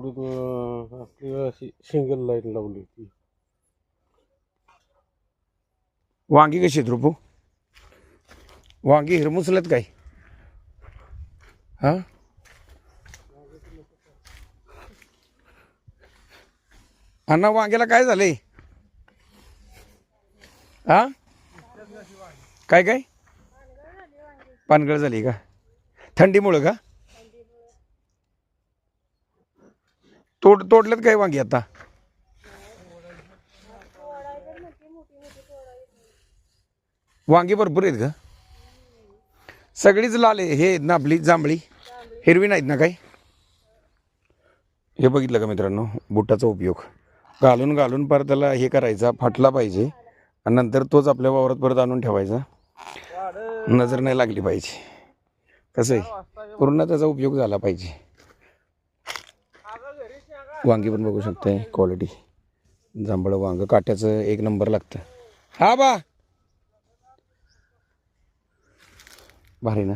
आपल्याला अशी single line लावली होती. वांगी कशी आहेत रुपू? वांगी हिरमुसलत काय? हा अण्णा वांग्याला काय झालंय? हा काय काय पानगळ झाली का? थंडीमुळं का? तोडल्यात काय वांगी आता? वांगी भरपूर आहेत का? सगळीच लाल आहे. हे आहेत ना आपली जांभळी, हिरवी नाहीत ना काही? हे बघितलं का मित्रांनो, बुटाचा उपयोग घालून घालून परत त्याला हे करायचा, फाटला पाहिजे आणि नंतर तोच आपल्या वावरात परत आणून ठेवायचा, नजर नाही लागली पाहिजे. कसं आहे, पूर्ण त्याचा उपयोग झाला पाहिजे. वांगी पण बघू शकताय, क्वालिटी जांभळं वांग काट्याचं एक नंबर लागतं. हा बा भारी ना.